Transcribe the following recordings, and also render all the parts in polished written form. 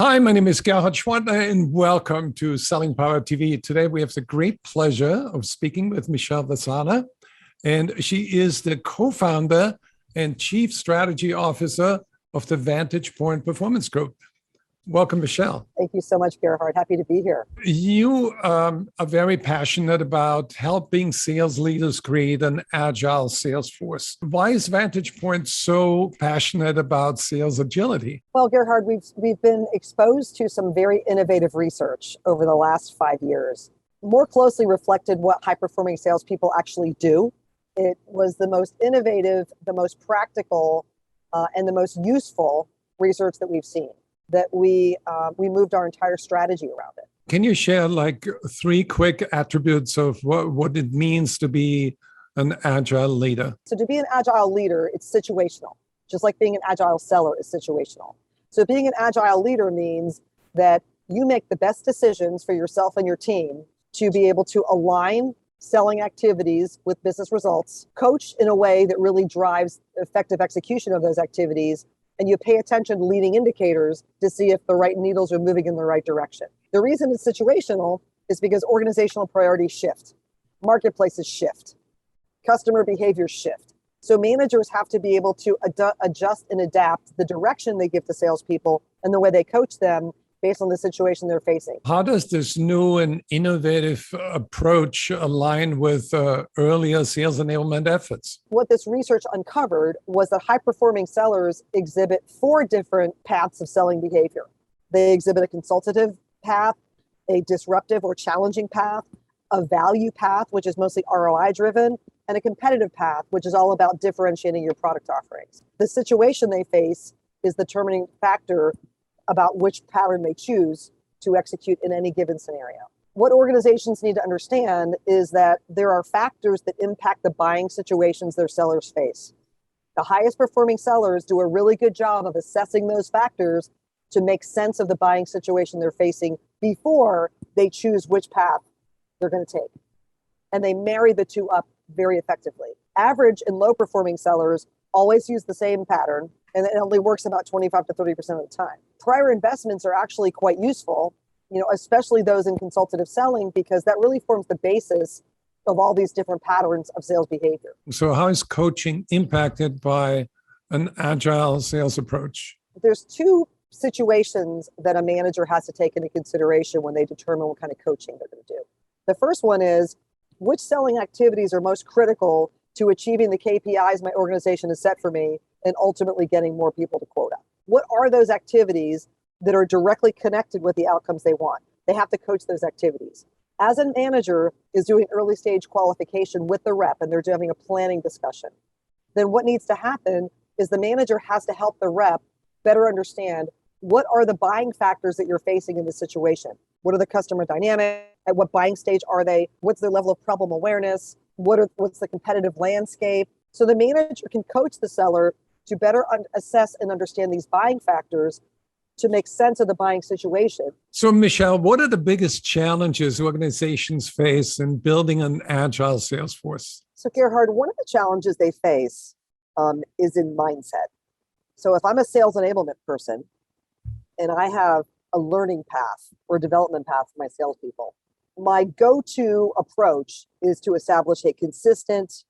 Hi, my name is Gerhard Schwantner, and welcome to Selling Power TV. Today, we have the great pleasure of speaking with Michelle Vazzana, and she is the co-founder and chief strategy officer of the VantagePoint Performance Group. Welcome, Michelle. Thank you so much, Gerhard. Happy to be here. You are very passionate about helping sales leaders create an agile sales force. Why is VantagePoint so passionate about sales agility? Well, Gerhard, we've been exposed to some very innovative research over the last 5 years. More closely reflected what high-performing salespeople actually do. It was the most innovative, the most practical, and the most useful research that we've seen. That we moved our entire strategy around it. Can you share like 3 quick attributes of what it means to be an agile leader? So to be an agile leader, it's situational, just like being an agile seller is situational. So being an agile leader means that you make the best decisions for yourself and your team to be able to align selling activities with business results, coach in a way that really drives effective execution of those activities, and you pay attention to leading indicators to see if the right needles are moving in the right direction. The reason it's situational is because organizational priorities shift, marketplaces shift, customer behaviors shift. So managers have to be able to adjust and adapt the direction they give to salespeople and the way they coach them based on the situation they're facing. How does this new and innovative approach align with earlier sales enablement efforts? What this research uncovered was that high-performing sellers exhibit 4 different paths of selling behavior. They exhibit a consultative path, a disruptive or challenging path, a value path, which is mostly ROI-driven, and a competitive path, which is all about differentiating your product offerings. The situation they face is the determining factor about which pattern they choose to execute in any given scenario. What organizations need to understand is that there are factors that impact the buying situations their sellers face. The highest performing sellers do a really good job of assessing those factors to make sense of the buying situation they're facing before they choose which path they're going to take. And they marry the two up very effectively. Average and low performing sellers always use the same pattern, and it only works about 25 to 30% of the time. Prior investments are actually quite useful, especially those in consultative selling, because that really forms the basis of all these different patterns of sales behavior. So how is coaching impacted by an agile sales approach? There's 2 situations that a manager has to take into consideration when they determine what kind of coaching they're going to do. The first one is, which selling activities are most critical to achieving the KPIs my organization has set for me and ultimately getting more people to quota? What are those activities that are directly connected with the outcomes they want? They have to coach those activities. As a manager is doing early stage qualification with the rep and they're having a planning discussion, then what needs to happen is the manager has to help the rep better understand what are the buying factors that you're facing in this situation. What are the customer dynamics? At what buying stage are they? What's their level of problem awareness? What's the competitive landscape? So the manager can coach the seller to better assess and understand these buying factors to make sense of the buying situation. So, Michelle, what are the biggest challenges organizations face in building an agile sales force? So, Gerhard, one of the challenges they face is in mindset. So if I'm a sales enablement person and I have a learning path or development path for my salespeople, my go-to approach is to establish a consistent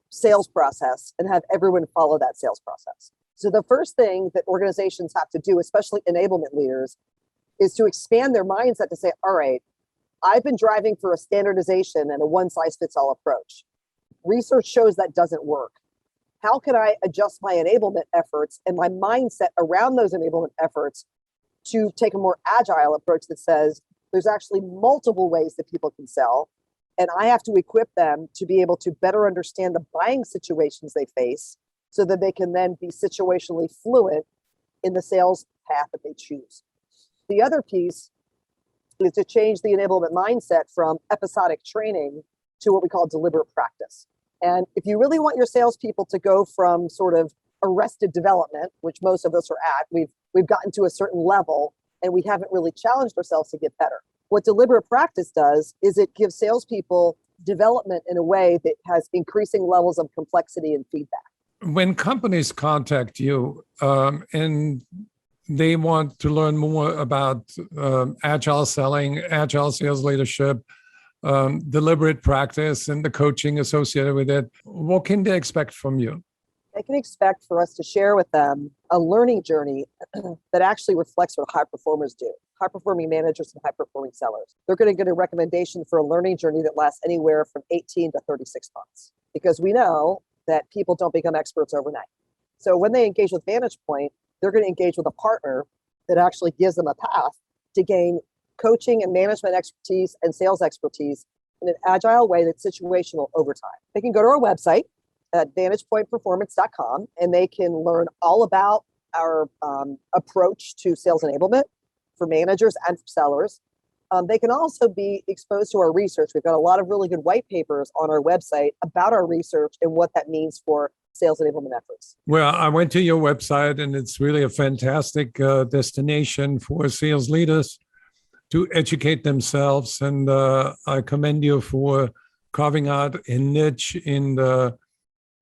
sales process and have everyone follow that sales process. So the first thing that organizations have to do, especially enablement leaders, is to expand their mindset to say, all right, I've been driving for a standardization and a one-size-fits-all approach. Research shows that doesn't work. How can I adjust my enablement efforts and my mindset around those enablement efforts to take a more agile approach that says there's actually multiple ways that people can sell, and I have to equip them to be able to better understand the buying situations they face so that they can then be situationally fluent in the sales path that they choose. The other piece is to change the enablement mindset from episodic training to what we call deliberate practice. And if you really want your salespeople to go from sort of arrested development, which most of us are at, we've gotten to a certain level and we haven't really challenged ourselves to get better. What deliberate practice does is it gives salespeople development in a way that has increasing levels of complexity and feedback. When companies contact you and they want to learn more about agile selling, agile sales leadership, deliberate practice, and the coaching associated with it, what can they expect from you? They can expect for us to share with them a learning journey that actually reflects what high performers do, high performing managers and high performing sellers. They're going to get a recommendation for a learning journey that lasts anywhere from 18 to 36 months, because we know that people don't become experts overnight. So when they engage with VantagePoint, they're going to engage with a partner that actually gives them a path to gain coaching and management expertise and sales expertise in an agile way that's situational over time. They can go to our website at VantagePointPerformance.com, and they can learn all about our approach to sales enablement for managers and for sellers. They can also be exposed to our research. We've got a lot of really good white papers on our website about our research and what that means for sales enablement efforts. Well, I went to your website, and it's really a fantastic destination for sales leaders to educate themselves. And I commend you for carving out a niche in the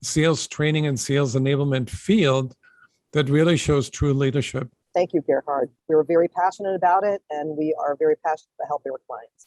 sales training and sales enablement field that really shows true leadership. Thank you, Gerhard. We were very passionate about it, and we are very passionate about helping our clients.